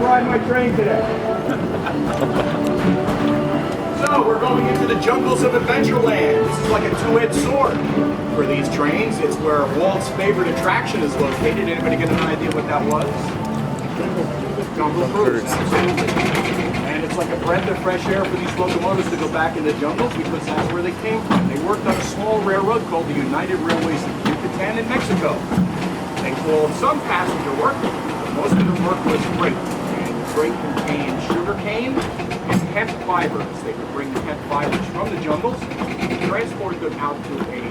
ride my train today. So we're going into the jungles of Adventureland. This is like a two-edged sword for these trains. It's where Walt's favorite attraction is located. Anybody get an idea what that was? Jungle Cruise, absolutely. And it's like a breath of fresh air for these locomotives to go back in the jungles because that's where they came from. They worked on a small railroad called the United Railways of Yucatan in Mexico. They pulled some passenger work, but most of the work was freight. And the freight contained sugar cane and hemp fibers. They would bring the hemp fibers from the jungles and transport them out to a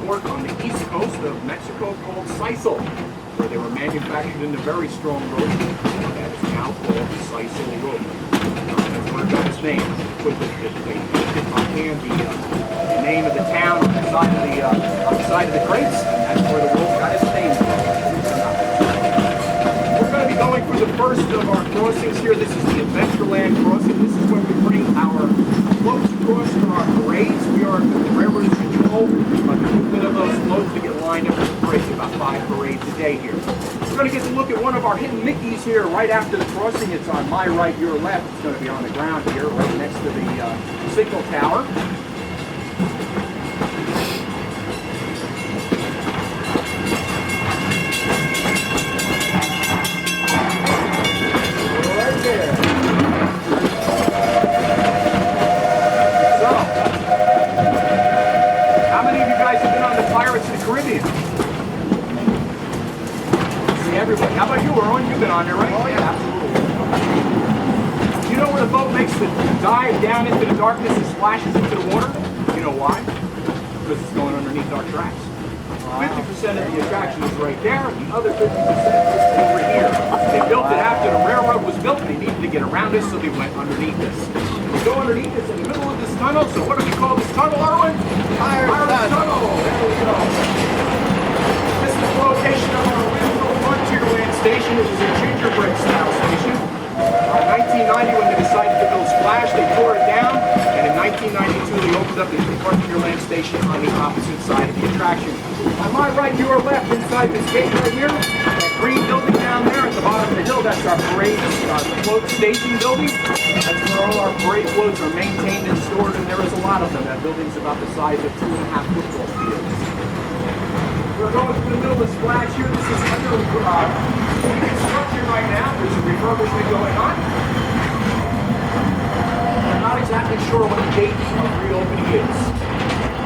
port on the east coast of Mexico called Sisal, where they were manufactured into very strong rope that is now called Sisal rope. That's where it got its name. Put the name of the town on the side of the crates, and that's where the rope got its name from. We're going to be going for the first of our crossings here. This is the Adventureland crossing. This is where we bring our floats across for our parades. We are the railroad control on the movement of those floats to get lined up for parades. About 5 parades a day here. We're going to get to look at one of our hidden Mickeys here right after the crossing. It's on my right, your left. It's going to be on the ground here, right next to the signal tower. Right there. So, how many of you guys have been on the Pirates of the Caribbean? Everybody. How about you, Erwin? You've been on there, right? Oh, yeah, absolutely. You know where the boat makes the dive down into the darkness and splashes into the water? You know why? Because it's going underneath our tracks. 50% of the attraction is right there, the other 50% is over here. They built it after the railroad was built, and they needed to get around this, so they went underneath this. We go underneath this in the middle of this tunnel, so what do we call this tunnel, Erwin? Pirate's Tunnel. There we go. This is the location of our Frontierland station. It was a gingerbread style station. In 1990, when they decided to build Splash, they tore it down, and in 1992 they opened up the Frontierland station on the opposite side of the attraction. On my right, your left, inside this gate right here, that green building down there at the bottom of the hill, that's our parade, the float staging building. That's where all our parade floats are maintained and stored, and there is a lot of them. That building's about the size of 2.5 football fields. We're going through the middle of Splash here. This is under construction right now. There's a refurbishment going on. I'm not exactly sure what the date of reopening is.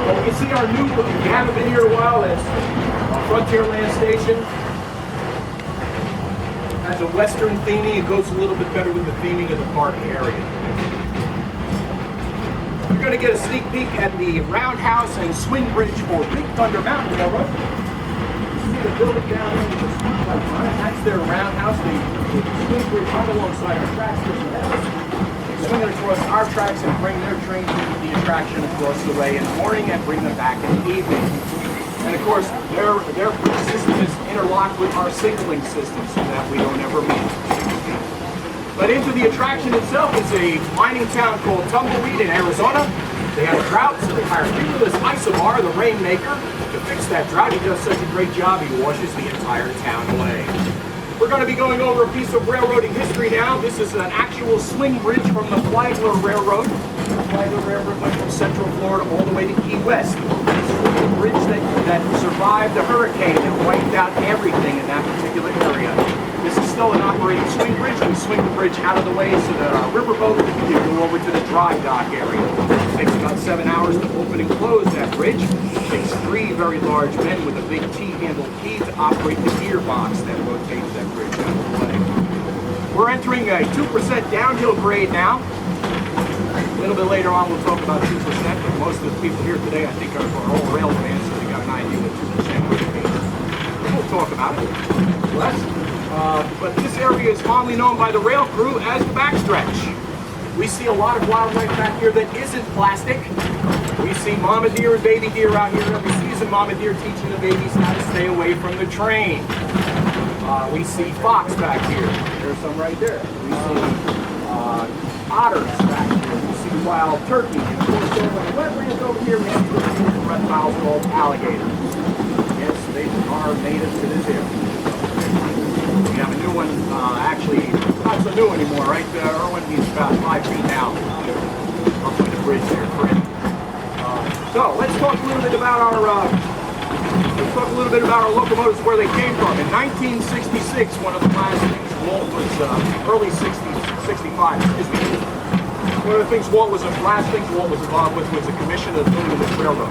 But we can see our new, if you haven't been here a while, it's Frontierland Station. It has a western theming. It goes a little bit better with the theming of the park area. You're going to get a sneak peek at the roundhouse and swing bridge for Big Thunder Mountain Railroad. The building down there with the spotlight on it. That's their roundhouse. They swing bridge right alongside our tracks. They swing it across our tracks and bring their trains into the attraction across the way in the morning and bring them back in the evening. And of course, their system is interlocked with our signaling system so that we don't ever meet. But into the attraction itself is a mining town called Tumbleweed in Arizona. They had a drought, so they hired Nicholas Isobar, the rainmaker, to fix that drought. He does such a great job, he washes the entire town away. We're going to be going over a piece of railroading history now. This is an actual swing bridge from the Flagler Railroad. The Flagler Railroad went from Central Florida all the way to Key West. This is the bridge that survived the hurricane and wiped out everything in that particular area. This is still an operating swing bridge. We swing the bridge out of the way so that our riverboat can go over to the dry dock area. It takes about 7 hours to open and close that bridge. It takes 3 very large men with a big T-handled key to operate the gearbox that rotates that bridge out of the way. We're entering a 2% downhill grade now. A little bit later on we'll talk about 2%, but most of the people here today I think are all rail fans, so they got an idea what 2% would be. We'll talk about it less. But this area is fondly known by the rail crew as the backstretch. We see a lot of wildlife back here that isn't plastic. We see mama deer and baby deer out here every season. Mama deer teaching the babies how to stay away from the train. We see fox back here. There's some right there. We see otters back here. We see wild turkey. And of course, over on the wetlands over here, we see the reptiles called alligators. Yes, they are native to this area. We have a new one, actually not so new anymore, right? Erwin, he's about 5 feet now up on the bridge there, Fred. So let's talk a little bit about our locomotives, where they came from. In 1966, one of the last things Walt was early 60s, 65. Excuse me. One of the things Walt was involved with was a commission of building this railroad.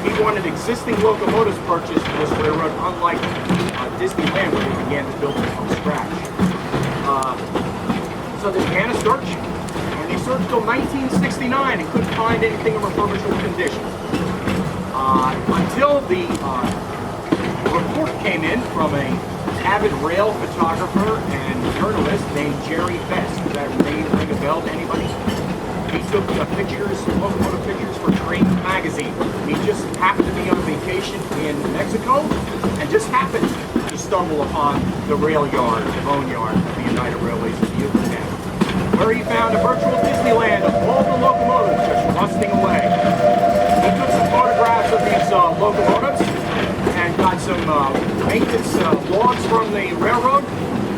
He wanted existing locomotives purchased for this railroad, unlike Disneyland, where they began to build it from scratch. So they began a search, and they searched till 1969 and couldn't find anything in refurbishable condition. Until the report came in from an avid rail photographer and journalist named Jerry Best. Does that ring a bell to anybody? He took pictures, locomotive pictures for Trains magazine. He just happened to be on vacation in Mexico and just happened to stumble upon the rail yard, the bone yard of the United Railways of Yucatan, where he found a virtual Disneyland of all the locomotives just rusting away. He took some photographs of these locomotives and got some maintenance logs from the railroad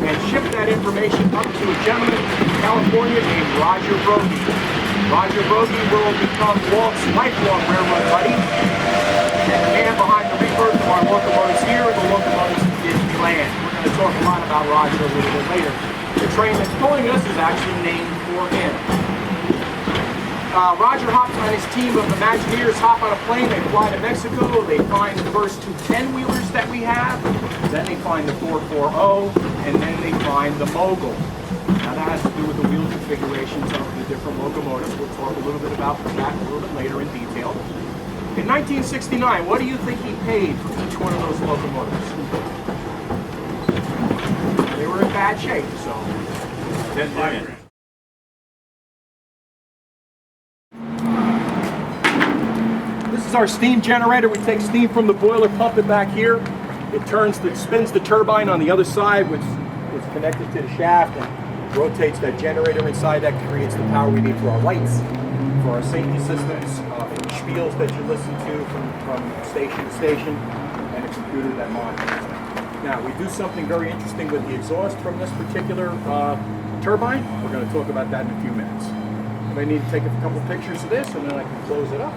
and shipped that information up to a gentleman in California named Roger Brody. Roger Brody will become Walt's lifelong railroad buddy and the man behind the rebirth of our locomotives here and the locomotives in Disneyland. We're going to talk a lot about Roger a little bit later. The train that's pulling us is actually named for him. Roger hops on his team of Imagineers, hop on a plane, they fly to Mexico, they find the first 2 10-wheelers that we have, then they find the 440, and then they find the Mogul. Now that has to do with the wheel configurations of the different locomotives. We'll talk a little bit about that a little bit later in detail. In 1969, what do you think he paid for each one of those locomotives? They were in bad shape, so $10,000. This is our steam generator. We take steam from the boiler, pump it back here. It spins the turbine on the other side, which is connected to the shaft, and rotates that generator inside. That creates the power we need for our lights, for our safety systems, for the spiels that you listen to from station to station, and a computer that monitors them. Now, we do something very interesting with the exhaust from this particular turbine. We're going to talk about that in a few minutes. I need to take a couple pictures of this, and then I can close it up.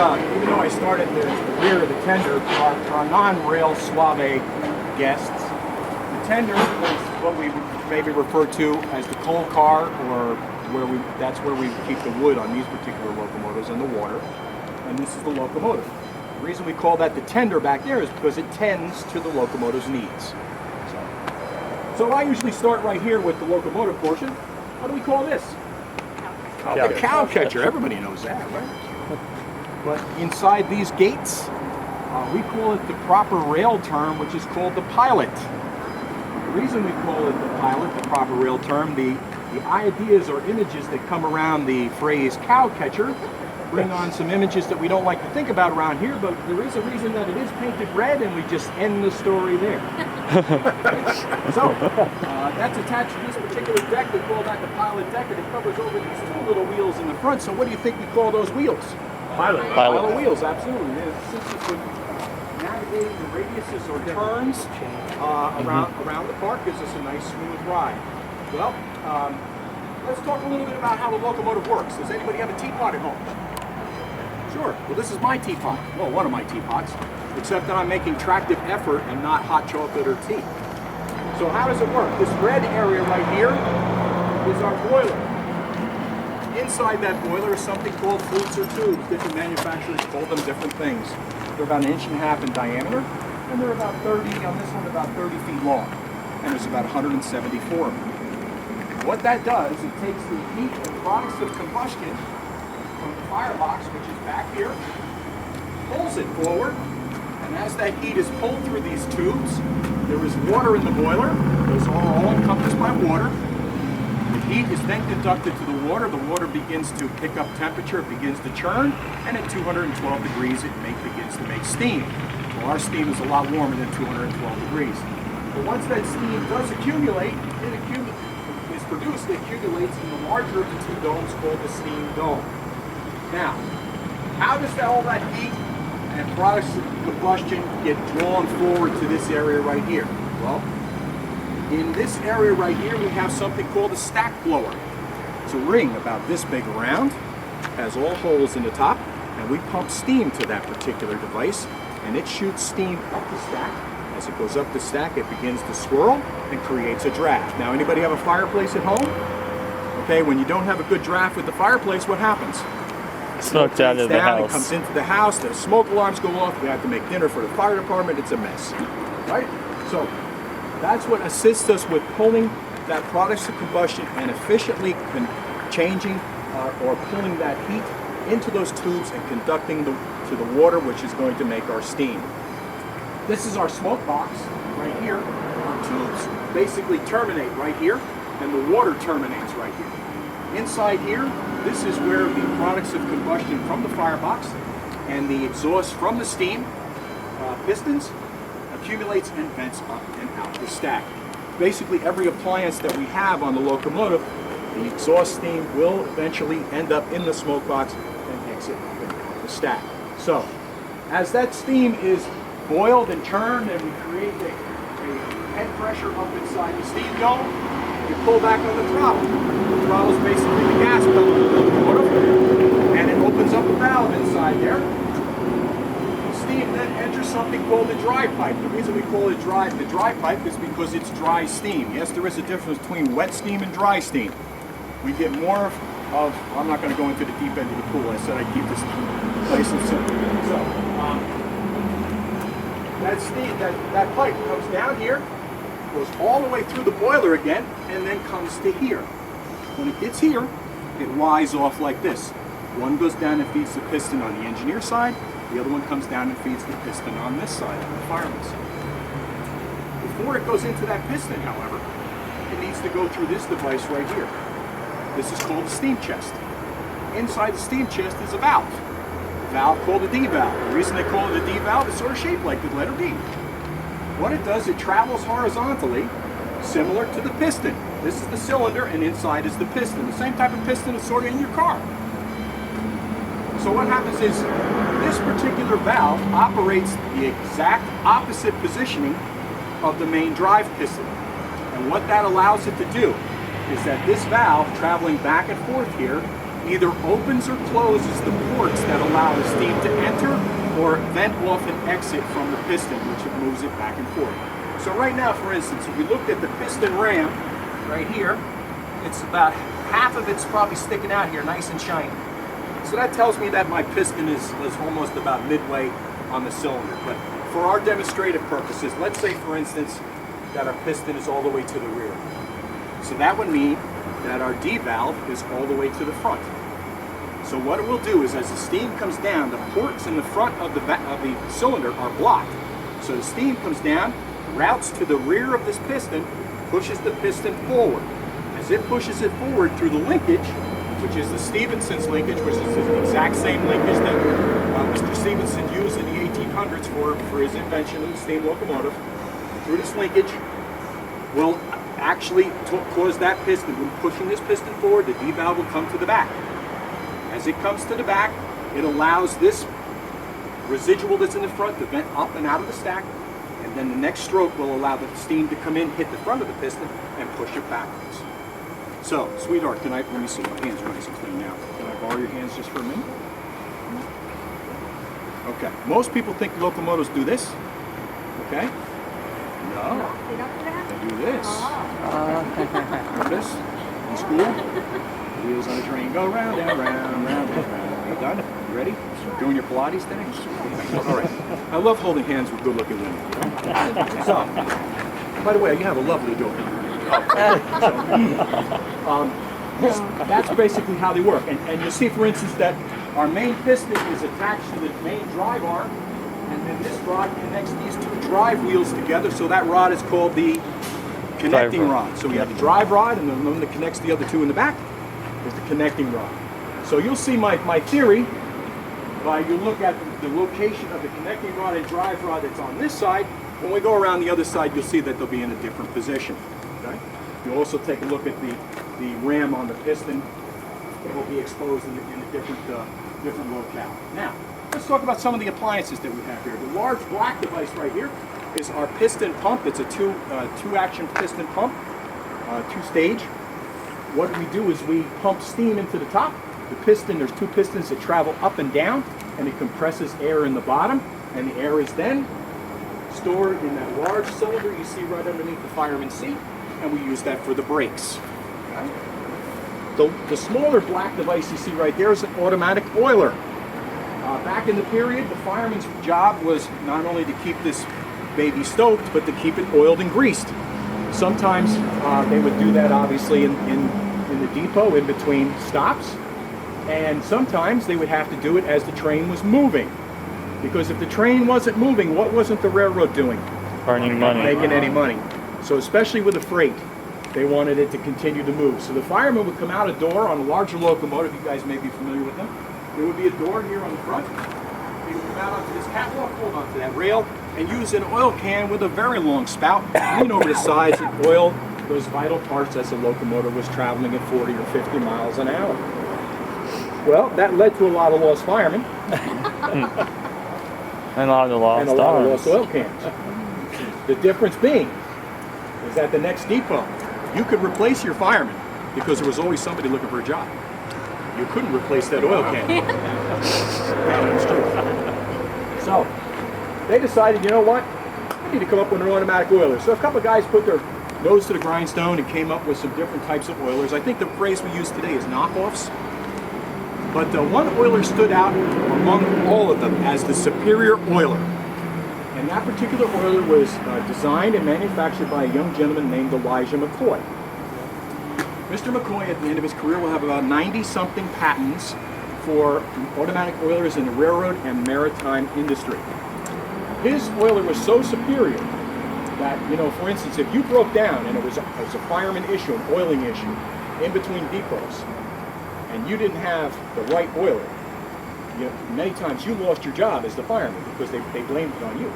Even though I started the rear of the tender, for our non-rail suave guests, the tender is what we maybe refer to as the coal car, or that's where we keep the wood on these particular locomotives and the water, and this is the locomotive. The reason we call that the tender back there is because it tends to the locomotive's needs. So I usually start right here with the locomotive portion. What do we call this? The cow catcher. Everybody knows that, right? But inside these gates, we call it the proper rail term, which is called the pilot. The reason we call it the pilot, the proper rail term, the ideas or images that come around the phrase cow catcher bring on some images that we don't like to think about around here, but there is a reason that it is painted red, and we just end the story there. So, that's attached to this particular deck. We call that the pilot deck, and it covers over these 2 little wheels in the front. So what do you think we call those wheels? Pilot wheels, absolutely. Since you could navigate the radiuses or turns around the park, gives us a nice smooth ride. Well, let's talk a little bit about how the locomotive works. Does anybody have a teapot at home? Sure. Well, this is my teapot. Well, one of my teapots, except that I'm making tractive effort and not hot chocolate or tea. So how does it work? This red area right here is our boiler. Inside that boiler is something called flutes or tubes. Different manufacturers call them different things. They're about 1.5 inches in diameter, and they're about 30, on this one, about 30 feet long. And there's about 174 of them. What that does, it takes the heat and products of combustion from the firebox, which is back here, pulls it forward, and as that heat is pulled through these tubes, there is water in the boiler. Those are all then conducted to the water begins to pick up temperature, it begins to churn, and at 212 degrees it begins to make steam. Well, our steam is a lot warmer than 212 degrees. But once that steam does accumulate, is produced, it accumulates in the larger of the two domes called the steam dome. Now, how does all that heat and products of combustion get drawn forward to this area right here? Well, in this area right here, we have something called a stack blower. It's a ring about this big around, has all holes in the top, and we pump steam to that particular device, and it shoots steam up the stack. As it goes up the stack, it begins to swirl and creates a draft. Now, anybody have a fireplace at home? Okay, when you don't have a good draft with the fireplace, what happens? Smoke's out of the house. It comes into the house, the smoke alarms go off, we have to make dinner for the fire department, it's a mess, right? So that's what assists us with pulling that products of combustion and efficiently changing or pulling that heat into those tubes and conducting to the water, which is going to make our steam. This is our smoke box right here. Our tubes basically terminate right here, and the water terminates right here. Inside here, this is where the products of combustion from the firebox and the exhaust from the steam pistons accumulates and vents up and out the stack. Basically, every appliance that we have on the locomotive, the exhaust steam will eventually end up in the smoke box and exit up and out the stack. So, as that steam is boiled and churned and we create a head pressure up inside the steam dome, you pull back on the throttle. The throttle is basically the gas pedal of the locomotive, and it opens up a valve inside there. The steam then enters something called the dry pipe. The reason we call it the dry pipe is because it's dry steam. Yes, there is a difference between wet steam and dry steam. We get more of I'm not going to go into the deep end of the pool. I said I'd keep this nice and simple. So, that steam, that pipe comes down here, goes all the way through the boiler again, and then comes to here. When it gets here, it lies off like this. One goes down and feeds the piston on the engineer side, the other one comes down and feeds the piston on this side, on the fireman side. Before it goes into that piston, however, it needs to go through this device right here. This is called the steam chest. Inside the steam chest is a valve. Valve called a D valve. The reason they call it a D valve is sort of shaped like the letter D. What it does, it travels horizontally, similar to the piston. This is the cylinder, and inside is the piston. The same type of piston is sort of in your car. So what happens is, this particular valve operates the exact opposite positioning of the main drive piston. And what that allows it to do is that this valve, traveling back and forth here, either opens or closes the ports that allow the steam to enter or vent off and exit from the piston, which it moves it back and forth. So right now, for instance, if we look at the piston ram right here, it's about half of it's probably sticking out here, nice and shiny. So that tells me that my piston is almost about midway on the cylinder. But for our demonstrative purposes, let's say, for instance, that our piston is all the way to the rear. So that would mean that our D valve is all the way to the front. So what it will do is, as the steam comes down, the ports in the front of the cylinder are blocked. So the steam comes down, routes to the rear of this piston, pushes the piston forward. As it pushes it forward through the linkage, which is the Stephenson's linkage, which is the exact same linkage that Mr. Stephenson used in the 1800s for his invention of the steam locomotive, through this linkage will actually cause that piston, when pushing this piston forward, the D valve will come to the back. As it comes to the back, it allows this residual that's in the front to vent up and out of the stack, and then the next stroke will allow the steam to come in, hit the front of the piston, and push it backwards. So, sweetheart, let me see, my hands are nice and clean now. Can I borrow your hands just for a minute? Okay, most people think locomotives do this, okay? No, they do this. Remember this? In school? Wheels on a train go round and round and round and round. You done? You ready? Doing your Pilates today? All right. I love holding hands with good-looking women. So, by the way, you have a lovely daughter. That's basically how they work. And you'll see, for instance, that our main piston is attached to the main drive arm, and then this rod connects these two drive wheels together. So that rod is called the connecting Drive rod. So we have the drive rod, and the one that connects the other two in the back is the connecting rod. So you'll see my theory by you look at the location of the connecting rod and drive rod that's on this side. When we go around the other side, you'll see that they'll be in a different position. Okay? You'll also take a look at the ram on the piston. It will be exposed in a different locale. Now, let's talk about some of the appliances that we have here. The large black device right here is our piston pump. It's a two-action piston pump, two-stage. What we do is we pump steam into the top. The piston, there's two pistons that travel up and down, and it compresses air in the bottom, and the air is then stored in that large cylinder you see right underneath the fireman's seat, and we use that for the brakes. Okay? The smaller black device you see right there is an automatic oiler. Back in the period, the fireman's job was not only to keep this baby stoked, but to keep it oiled and greased. Sometimes they would do that obviously in the depot in between stops, and sometimes they would have to do it as the train was moving. Because if the train wasn't moving, what wasn't the railroad doing? Earning money. Making any money. So especially with the freight, they wanted it to continue to move. So the fireman would come out a door on a larger locomotive. You guys may be familiar with them. There would be a door here on the front. He would come out onto this catwalk, hold onto that rail, and use an oil can with a very long spout, lean over the sides and oil those vital parts as the locomotive was traveling at 40 or 50 miles an hour. Well, that led to a lot of lost firemen. And a lot of the lost and a lot of arms. lost oil cans. The difference being is at the next depot, you could replace your fireman because there was always somebody looking for a job. You couldn't replace that oil can. That's true. So they decided, you know what? I need to come up with an automatic oiler. So a couple of guys put their nose to the grindstone and came up with some different types of oilers. I think the phrase we use today is knockoffs. But one oiler stood out among all of them as the superior oiler. And that particular oiler was designed and manufactured by a young gentleman named Elijah McCoy. Mr. McCoy, at the end of his career, will have about 90-something patents for automatic oilers in the railroad and maritime industry. His oiler was so superior that, for instance, if you broke down and it was a fireman issue, an oiling issue, in between depots, and you didn't have the right oiler, many times you lost your job as the fireman because they blamed it on you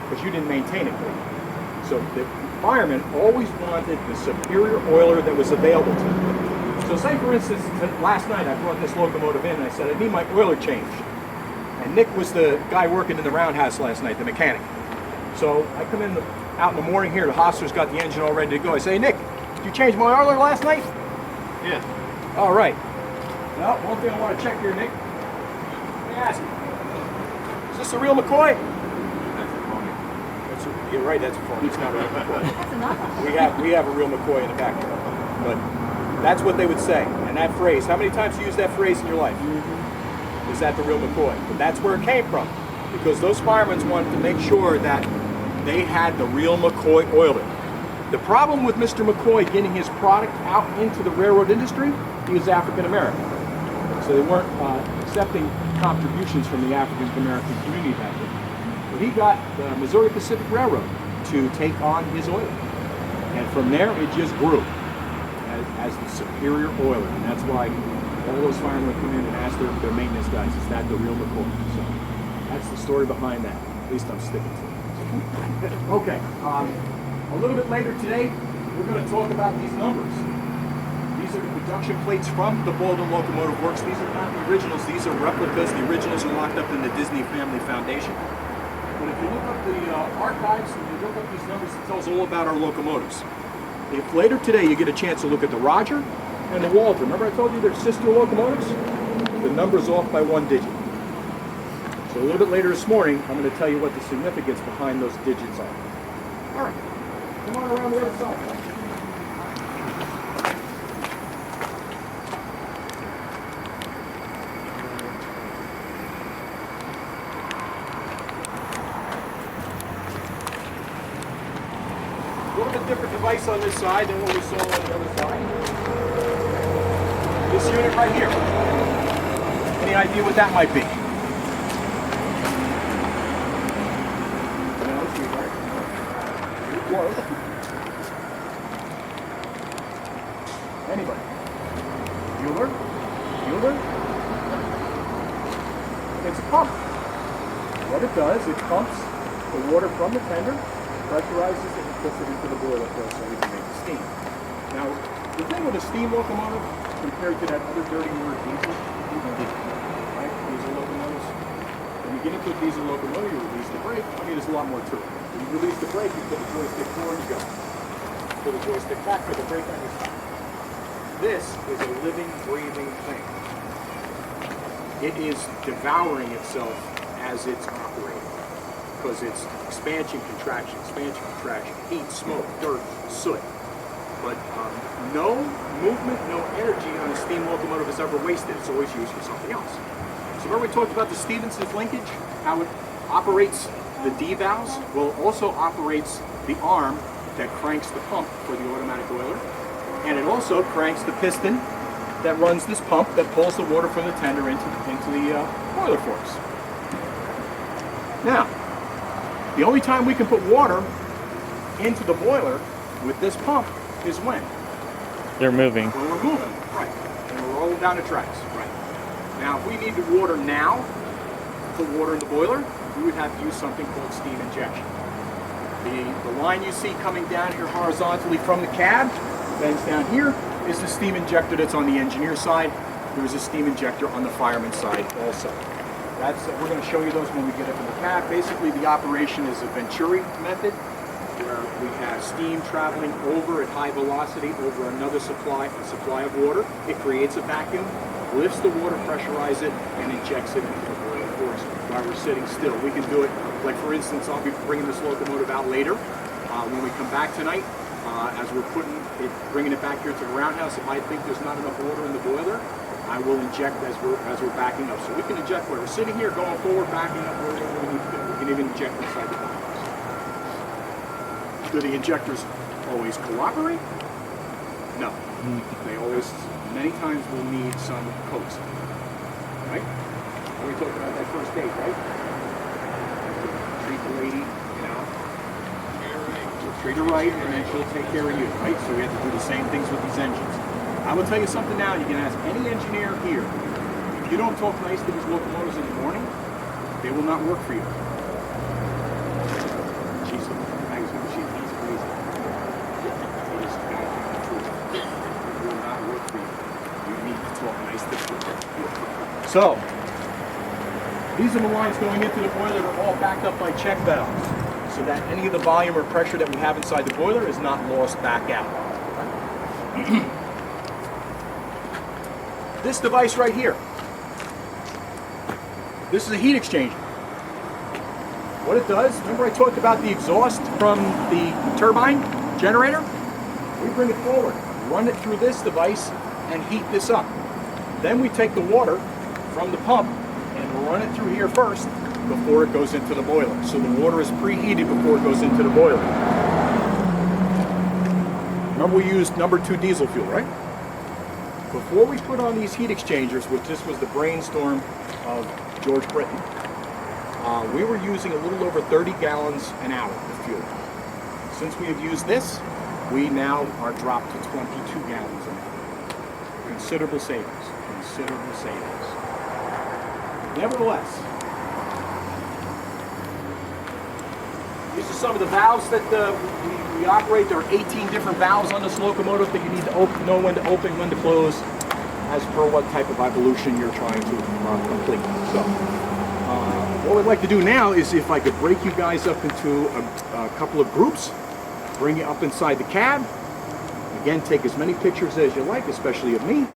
because you didn't maintain it. So the fireman always wanted the superior oiler that was available to him. So say for instance, last night I brought this locomotive in and I said I need my oiler changed. And Nick was the guy working in the roundhouse last night, the mechanic. So I come in out in the morning here, the Hostler's got the engine all ready to go. I say, Nick, did you change my oiler last night? Yeah. All right. Well, one thing I want to check here, Nick. Let me ask you. Is this a real McCoy? You're right, that's a phone. It's not a real McCoy. That's enough. We have a real McCoy in the back there. But that's what they would say. And that phrase, how many times you use that phrase in your life? Is that the real McCoy? But that's where it came from. Because those firemen wanted to make sure that they had the real McCoy oiler. The problem with Mr. McCoy getting his product out into the railroad industry, he was African American. So they weren't accepting contributions from the African American community back then. But he got the Missouri Pacific Railroad to take on his oiler. And from there, it just grew as the superior oiler. And that's why all those firemen would come in and ask their maintenance guys, is that the real McCoy? So that's the story behind that. At least I'm sticking to it. Okay. A little bit later today, we're going to talk about these numbers. These are the production plates from the Baldwin Locomotive Works. These are not the originals. These are replicas. The originals are locked up in the Disney Family Foundation. But if you look up the archives and you look up these numbers, it tells all about our locomotives. If later today you get a chance to look at the Roger and the Walt, remember I told you they're sister locomotives? The number's off by 1 digit. So a little bit later this morning, I'm going to tell you what the significance behind those digits are. All right. Come on around the other side. A little bit different device on this side than what we saw on the other side. This unit right here. Any idea what that might be? Anybody? Bueller? Bueller? It's a pump. What it does, it pumps the water from the tender, pressurizes it, and puts it into the boiler first so we can make the steam. Now, the thing with a steam locomotive compared to that other dirty word diesel, right? Diesel locomotives. When you get into a diesel locomotive, you release the brake. I mean, there's a lot more to it. When you release the brake, you put the joystick forward, you go. Put the joystick back, put the brake on, you stop. This is a living, breathing thing. It is devouring itself as it's operating because it's expansion, contraction, heat, smoke, dirt, soot. But no movement, no energy on a steam locomotive is ever wasted. It's always used for something else. So remember we talked about the Stephenson's linkage, how it operates the D valves? Well, it also operates the arm that cranks the pump for the automatic boiler. And it also cranks the piston that runs this pump that pulls the water from the tender into the boiler for us. Now, the only time we can put water into the boiler with this pump is when? They're moving. When we're moving, right. And we're rolling down the tracks, right. Now, if we needed water now, to put water in the boiler, we would have to use something called steam injection. The line you see coming down here horizontally from the cab, bends down here, is the steam injector that's on the engineer side. There's a steam injector on the fireman side also. We're going to show you those when we get up in the cab. Basically, the operation is a Venturi method, where we have steam traveling over at high velocity over another supply of water. It creates a vacuum, lifts the water, pressurizes it, and injects it into the boiler for us while we're sitting still. We can do it, like for instance, I'll be bringing this locomotive out later. When we come back tonight, as we're bringing it back here to the roundhouse, if I think there's not enough water in the boiler, I will inject as we're backing up. So we can inject where we're sitting here, going forward, backing up, wherever we need to go. We can even inject inside the roundhouse. Do the injectors always cooperate? No. They always, many times, will need some coaxing. Right? We talked about that first date, right? Treat the lady, treat her right, and then she'll take care of you, right? So we have to do the same things with these engines. I will tell you something now, you can ask any engineer here, if you don't talk nice to these locomotives in the morning, they will not work for you. She's crazy. It is the truth. It will not work for you. You need to talk nice to them. So, these are the lines going into the boiler. They're all backed up by check valves, so that any of the volume or pressure that we have inside the boiler is not lost back out. This device right here, this is a heat exchanger. What it does, remember I talked about the exhaust from the turbine generator? We bring it forward, run it through this device, and heat this up. Then we take the water from the pump and run it through here first before it goes into the boiler. So the water is preheated before it goes into the boiler. Remember we used #2 diesel fuel, right? Before we put on these heat exchangers, which this was the brainstorm of George Britton, we were using a little over 30 gallons an hour of fuel. Since we have used this, we now are dropped to 22 gallons an hour. Considerable savings. Considerable savings. Nevertheless, these are some of the valves that we operate. There are 18 different valves on this locomotive that you need to know when to open, when to close, as per what type of evolution you're trying to complete. So, what we'd like to do now is, if I could break you guys up into a couple of groups, bring you up inside the cab. Again, take as many pictures as you like, especially of me.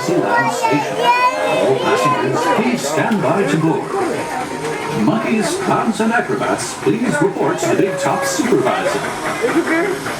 Fantasyland station. All passengers, please stand by to board. Monkeys, clowns, and acrobats, please report to the Big Top Supervisor.